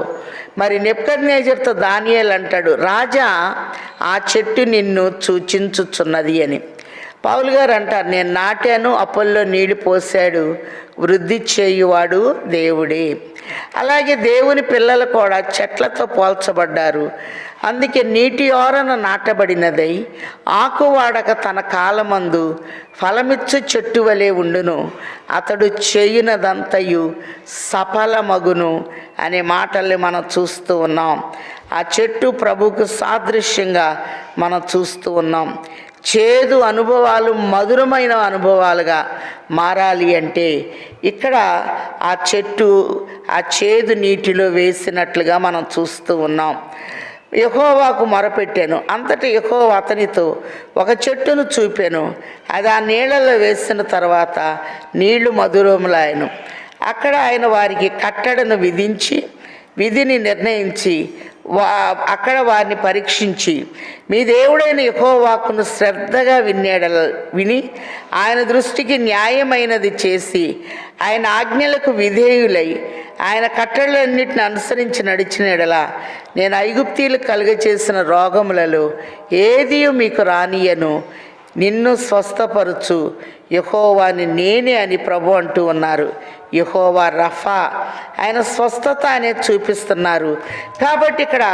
మరి నెబుకద్నెజరుతో దానియేలు అంటాడు, రాజా ఆ చెట్టు నిన్ను సూచించుచున్నది అని. పౌలు గారు అంటారు, నేను నాటాను, అప్పుల్లో నీళ్లు పోసాడు, వృద్ధి చేయువాడు దేవుడే. అలాగే దేవుని పిల్లలు కూడా చెట్లతో పోల్చబడ్డారు. అందుకే నీటి ఓరన నాటబడినదై ఆకు వాడక తన కాలమందు ఫలమిచ్చు చెట్టు వలె ఉండును, అతడు చేయునదంతయు సఫలమగును అనే మాటల్ని మనం చూస్తూ ఉన్నాం. ఆ చెట్టు ప్రభువుకు సాదృశ్యంగా మనం చూస్తూ ఉన్నాం. చేదు అనుభవాలు మధురమైన అనుభవాలుగా మారాలి అంటే ఇక్కడ ఆ చెట్టు ఆ చేదు నీటిలో వేసినట్లుగా మనం చూస్తూ ఉన్నాం. యెహోవాకు మొరపెట్టాను, అంతటా యెహోవా అతనితో ఒక చెట్టును చూపాను, అది ఆ నీళ్లలో వేసిన తర్వాత నీళ్లు మధురములాయెను. అక్కడ ఆయన వారికి కట్టడను విధించి విధిని నిర్ణయించి అక్కడ వారిని పరీక్షించి మీ దేవుడైన యెహోవాకును శ్రద్ధగా విని ఆయన దృష్టికి న్యాయమైనది చేసి ఆయన ఆజ్ఞలకు విధేయులై ఆయన కట్టడలన్నిటిని అనుసరించి నడిచిన ఎడల నేను ఐగుప్తీలు కలుగచేసిన రోగములలో ఏది మీకు రానియను, నిన్ను స్వస్థపరచు యెహోవాని నేనే అని ప్రభు అంటూ ఉన్నారు. యెహోవా రఫా, ఆయన స్వస్థత అనేది చూపిస్తున్నారు. కాబట్టి ఇక్కడ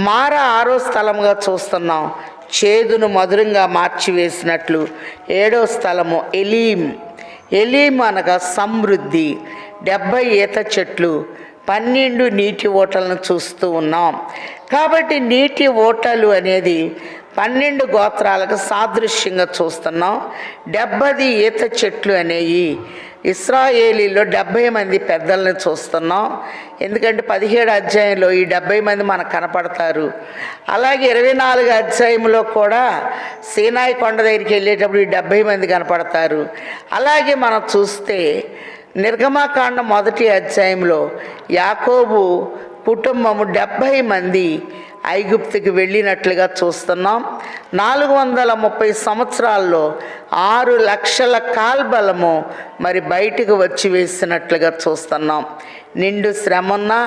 మారా 6వ స్థలంగా చూస్తున్నాం, చేదును మధురంగా మార్చివేసినట్లు. 7వ స్థలము ఎలీం. ఎలీం అనగా సమృద్ధి, 70 ఈత చెట్లు, 12 నీటి ఓటలను చూస్తూ ఉన్నాం. కాబట్టి నీటి ఓటలు అనేది 12 గోత్రాలకు సాదృశ్యంగా చూస్తున్నాం. 70 ఈత చెట్లు అనేవి ఇశ్రాయేలీలో 70 మంది పెద్దల్ని చూస్తున్నాం. ఎందుకంటే 17 అధ్యాయంలో ఈ 70 మంది మనకు కనపడతారు. అలాగే 24 అధ్యాయంలో కూడా సీనాయి కొండ దగ్గరికి వెళ్ళేటప్పుడు ఈ 70 మంది కనపడతారు. అలాగే మనం చూస్తే నిర్గమకాండ 1 అధ్యాయంలో యాకోబు కుటుంబము 70 మంది ఐగుప్తుకి వెళ్ళినట్లుగా చూస్తున్నాం. 430 సంవత్సరాల్లో 6 లక్షల కాల్బలము మరి బయటకు వచ్చి వేసినట్లుగా చూస్తున్నాం. నిండు శ్రమన్నా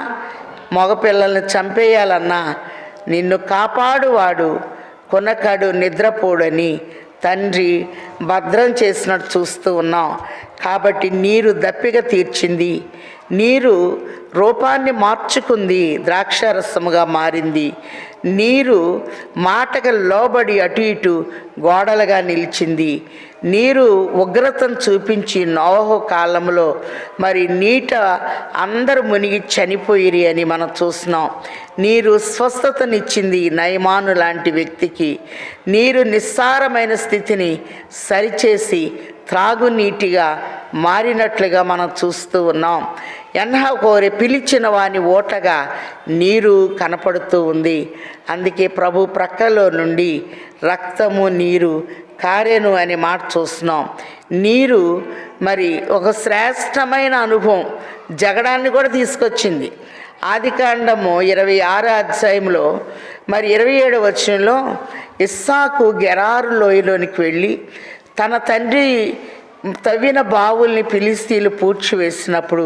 మగపిల్లల్ని చంపేయాలన్నా నిన్ను కాపాడువాడు కొనకడు నిద్రపోడని తండ్రి భద్రం చేసినట్టు చూస్తూ ఉన్నాం. కాబట్టి నీరు దప్పిక తీర్చింది, నీరు రూపాన్ని మార్చుకుంది, ద్రాక్షారసముగా మారింది. నీరు మాటకు లోబడి అటు ఇటు గోడలుగా నిలిచింది. నీరు ఉగ్రతను చూపించి నోహు కాలంలో మరి నీట అందరూ మునిగి చనిపోయిరి అని మనం చూస్తున్నాం. నీరు స్వస్థతనిచ్చింది నయమాను లాంటి వ్యక్తికి. నీరు నిస్సారమైన స్థితిని సరిచేసి త్రాగునీటిగా మారినట్లుగా మనం చూస్తూ ఉన్నాం. ఎన్హకోరే పిలిచిన వాని ఓటగా నీరు కనపడుతూ ఉంది. అందుకే ప్రభు ప్రక్కలో నుండి రక్తము నీరు కారెను అనే మాట చూస్తున్నాం. నీరు మరి ఒక శ్రేష్టమైన అనుభవం, జగడాన్ని కూడా తీసుకొచ్చింది. ఆదికాండము 26 అధ్యాయంలో మరి 27 వచనంలో ఇస్సాకు గెరారు లోయలోనికి వెళ్ళి తన తండ్రి తవ్విన బావుల్ని ఫిలిస్తీన్లు పూడ్చివేసినప్పుడు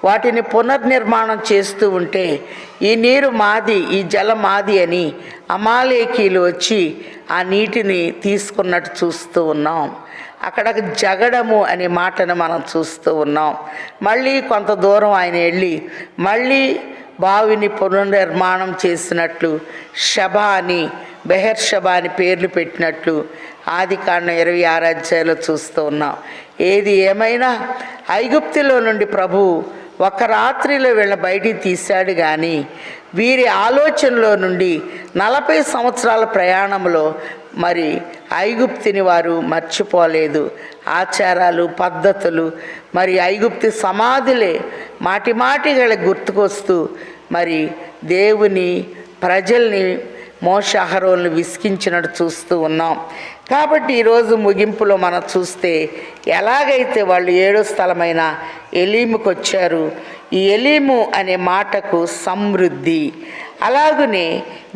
వాటిని పునర్నిర్మాణం చేస్తూ ఉంటే ఈ నీరు మాది, ఈ జలం మాది అని అమాలేకీలు వచ్చి ఆ నీటిని తీసుకున్నట్టు చూస్తూ ఉన్నాం. అక్కడ జగడము అనే మాటను మనం చూస్తూ ఉన్నాం. మళ్ళీ కొంత దూరం ఆయన వెళ్ళి మళ్ళీ బావిని పునర్నిర్మాణం చేసినట్లు షబా అని, బెహర్షబా అని పేర్లు పెట్టినట్లు ఆదికాండం 26 అధ్యాయంలో చూస్తూ ఉన్నాం. ఏది ఏమైనా ఐగుప్తులో నుండి ప్రభువు ఒక రాత్రిలో వీళ్ళ బయటికి తీశాడు, కానీ వీరి ఆలోచనలో నుండి 40 సంవత్సరాల ప్రయాణంలో మరి ఐగుప్తిని వారు మర్చిపోలేదు. ఆచారాలు, పద్ధతులు, మరి ఐగుప్తి సమాధులే మాటి మాటికి గుర్తుకొస్తూ మరి దేవుని ప్రజల్ని మోషే అహరోనులు విసిగించినట్టు చూస్తూ ఉన్నాం. కాబట్టి ఈరోజు ముగింపులో మనం చూస్తే ఎలాగైతే వాళ్ళు 7వ స్థలమైన ఎలీముకు వచ్చారు. ఈ ఎలీము అనే మాటకు సమృద్ధి. అలాగనే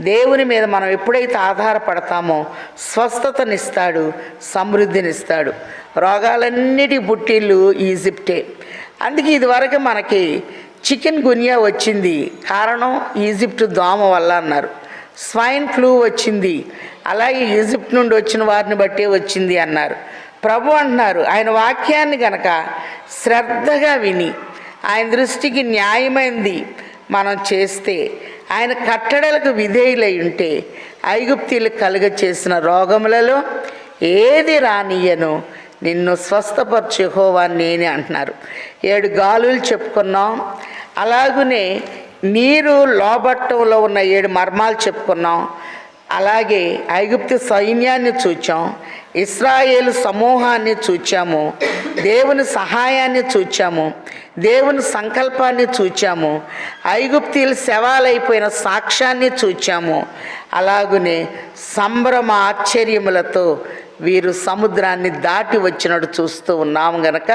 దేవుని మీద మనం ఎప్పుడైతే ఆధారపడతామో స్వస్థతనిస్తాడు, సమృద్ధినిస్తాడు. రోగాలన్నిటి పుట్టిల్లు ఈజిప్టే. అందుకే ఇదివరకు మనకి చికెన్ గున్యా వచ్చింది, కారణం ఈజిప్ట్ దోమ వల్ల అన్నారు. స్వైన్ ఫ్లూ వచ్చింది, అలాగే ఈజిప్ట్ నుండి వచ్చిన వారిని బట్టే వచ్చింది అన్నారు. ప్రభు అంటున్నారు, ఆయన వాక్యాన్ని గనక శ్రద్ధగా విని ఆయన దృష్టికి న్యాయమైంది మనం చేస్తే, ఆయన కట్టడలకు విధేయులై ఉంటే ఐగుప్తీలకు కలుగ చేసిన రోగములలో ఏది రానియను, నిన్ను స్వస్థపరచు యెహోవా నేనే అంటున్నారు. 7 గాలులు చెప్పుకున్నాం. అలాగనే నీరు లోబట్టంలో ఉన్న 7 మర్మాలు చెప్పుకున్నాం. అలాగే ఐగుప్తు సైన్యాన్ని చూచాం, ఇశ్రాయేలు సమూహాన్ని చూచాము, దేవుని సహాయాన్ని చూచాము, దేవుని సంకల్పాన్ని చూచాము, ఐగుప్తీయులు శవాలైపోయిన సాక్ష్యాన్ని చూచాము. అలాగనే సంభ్రమ ఆశ్చర్యములతో వీరు సముద్రాన్ని దాటి వచ్చినట్టు చూస్తూ ఉన్నాము. గనక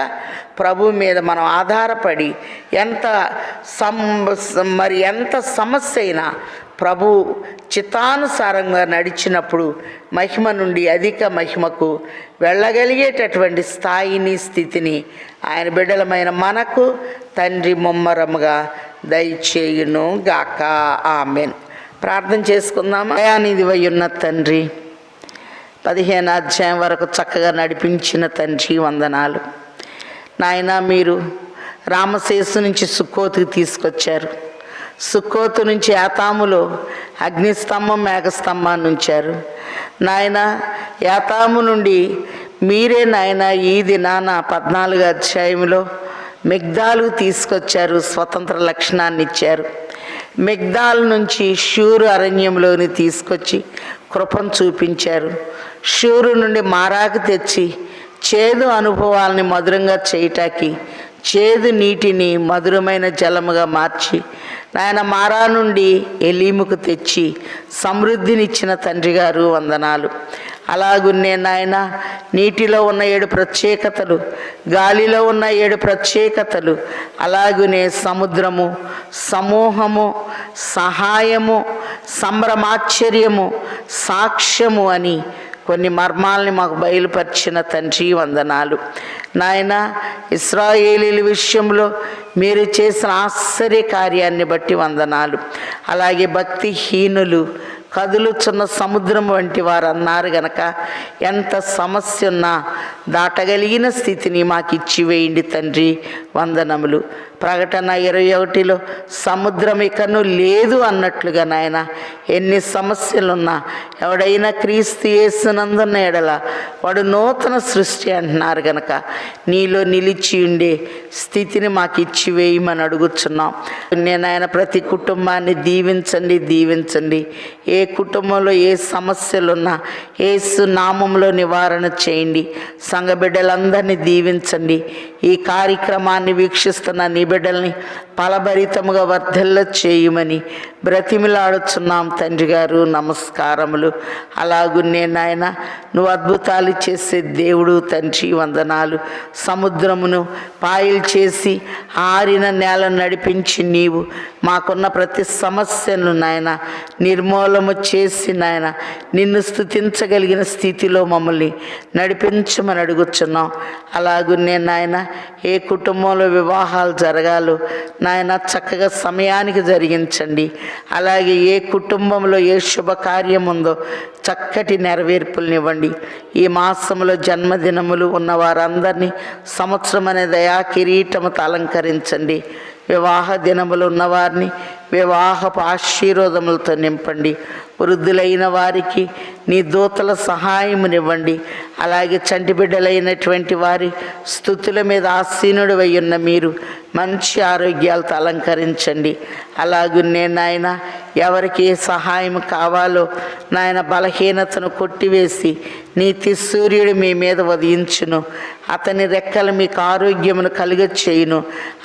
ప్రభు మీద మనం ఆధారపడి ఎంత సమస్య అయినా ప్రభు చిత్తానుసారంగా నడిచినప్పుడు మహిమ నుండి అధిక మహిమకు వెళ్ళగలిగేటటువంటి స్థాయిని, స్థితిని ఆయన బిడ్డలమైన మనకు తండ్రి ముమ్మరముగా దయచేయును గాక. ఆమెన్. ప్రార్థన చేసుకుందాం. దయానిధివై ఉన్న తండ్రి, 15 అధ్యాయం వరకు చక్కగా నడిపించిన తండ్రి వందనాలు. నాయన, మీరు రామశేషు నుంచి సుక్కోతుకి తీసుకొచ్చారు. సుక్కోతు నుంచి యాతాములో అగ్నిస్తంభం, మేఘస్తంభాన్ని ఉంచారు. నాయన, యాతాము నుండి మీరే నాయన ఈ దినాన 14 అధ్యాయంలో మిగ్దాలు తీసుకొచ్చారు, స్వతంత్ర లక్షణాన్ని ఇచ్చారు. మిగ్దాల్ నుంచి షూరు అరణ్యంలోని తీసుకొచ్చి కృపను చూపించారు. షూరు నుండి మారాకు తెచ్చి చేదు అనుభవాల్ని మధురంగా చేయటానికి చేదు నీటిని మధురమైన జలముగా మార్చి నాయన మారా నుండి ఎలీముకు తెచ్చి సమృద్ధినిచ్చిన తండ్రి గారు వందనాలు. అలాగున్నే నాయన నీటిలో ఉన్న 7 ప్రత్యేకతలు, గాలిలో ఉన్న 7 ప్రత్యేకతలు, అలాగునే సముద్రము, సమూహము, సహాయము, సంభ్రమాశ్చర్యము, సాక్ష్యము అని కొన్ని మర్మాల్ని మాకు బయలుపరిచిన తండ్రి వందనాలు. నాయన ఇశ్రాయేలీల విషయంలో మీరు చేసిన ఆశ్చర్య కార్యాన్ని బట్టి వందనాలు. అలాగే భక్తిహీనులు కదులుచున్న సముద్రం వంటి వారు అన్నారు గనక ఎంత సమస్య ఉన్నా దాటగలిగిన స్థితిని మాకు ఇచ్చివేయండి తండ్రి, వందనములు. ప్రకటన 21లో సముద్రం ఇకను లేదు అన్నట్లుగా నాయన ఎన్ని సమస్యలున్నా ఎవడైనా క్రీస్తు యేసునందున్న ఎడల వాడు నూతన సృష్టి అంటున్నారు గనక నీలో నిలిచి ఉండే స్థితిని మాకు ఇచ్చివేయమని అడుగుచున్నాం. నేను ఆయన ప్రతి కుటుంబాన్ని దీవించండి. ఏ కుటుంబంలో ఏ సమస్యలున్నా యేసు నామంలో నివారణ చేయండి. సంఘ బిడ్డలందరినీ దీవించండి. ఈ కార్యక్రమాన్ని వీక్షిస్తున్న నీ బిడ్డల్ని ఫలభరితముగా వర్ధిల్ల చేయమని బ్రతిమిలాడుచున్నాం తండ్రి గారు, నమస్కారములు. అలాగున్నే నాయన నువ్వు అద్భుతాలు చేసే దేవుడు తండ్రి, వందనాలు. సముద్రమును పాయలు చేసి ఆరిన నేలను నడిపించి నీవు మాకున్న ప్రతి సమస్యను నాయన నిర్మూలము చేసి నాయన నిన్ను స్తుతించగలిగిన స్థితిలో మమ్మల్ని నడిపించమని అడుగుచున్నాం. అలాగున్నే నాయన ఏ కుటుంబంలో వివాహాలు జరగాలో నాయన చక్కగా సమయానికి జరిగించండి. అలాగే ఏ కుటుంబంలో ఏ శుభకార్యం ఉందో చక్కటి నెరవేర్పులనివ్వండి. ఈ మాసంలో జన్మదినములు ఉన్న వారందరినీ సంవత్సరం అనే దయా కిరీటముతో అలంకరించండి. వివాహ దినములు ఉన్నవారిని వివాహపు ఆశీర్వాదములతో నింపండి. వృద్ధులైన వారికి నీ దూతల సహాయమునివ్వండి. అలాగే చంటి బిడ్డలైనటువంటి వారి స్తుతుల మీద ఆసీనుడు ఉన్న మీరు మంచి ఆరోగ్యాలతో అలంకరించండి. అలాగున్నే నాయన ఎవరికి ఏ సహాయం కావాలో నాయన బలహీనతను కొట్టివేసి నీతి సూర్యుడు మీ మీద ఉదయించును, అతని రెక్కలు మీకు ఆరోగ్యమును కలుగ చేయును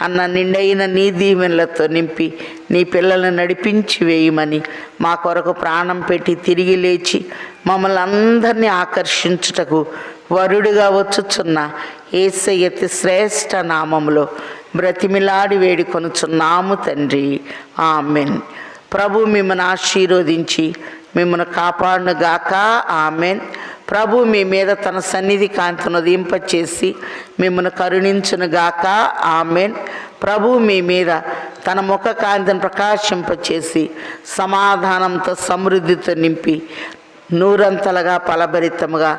అన్న నిండైన నీ దీవెనలతో నింపి నీ పిల్లలను నడిపించి వేయమని మా కొరకు ప్రాణం పెట్టి తిరిగి లేచి మమ్మల్ని అందరినీ ఆకర్షించుటకు వరుడుగా వచ్చుచున్న యేసయ్య అతి శ్రేష్ఠ నామములో బ్రతిమిలాడి వేడుకొనుచున్నాము తండ్రి, ఆమెన్. ప్రభు మిమ్మల్ని ఆశీర్వదించి మిమ్మల్ని కాపాడునుగాక, ఆమెన్. ప్రభు మీ మీద తన సన్నిధి కాంతిని ఉదయింపచేసి మిమ్మల్ని కరుణించునుగాక, ఆమెన్. ప్రభు మీ మీద తన ముఖ కాంతిని ప్రకాశింపచేసి సమాధానంతో సమృద్ధితో నింపి నూరంతలుగా ఫలభరితముగా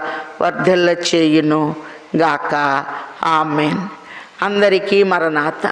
వర్ధిల్ల చేయును గాక, ఆమెన్. అందరికీ మరణాత.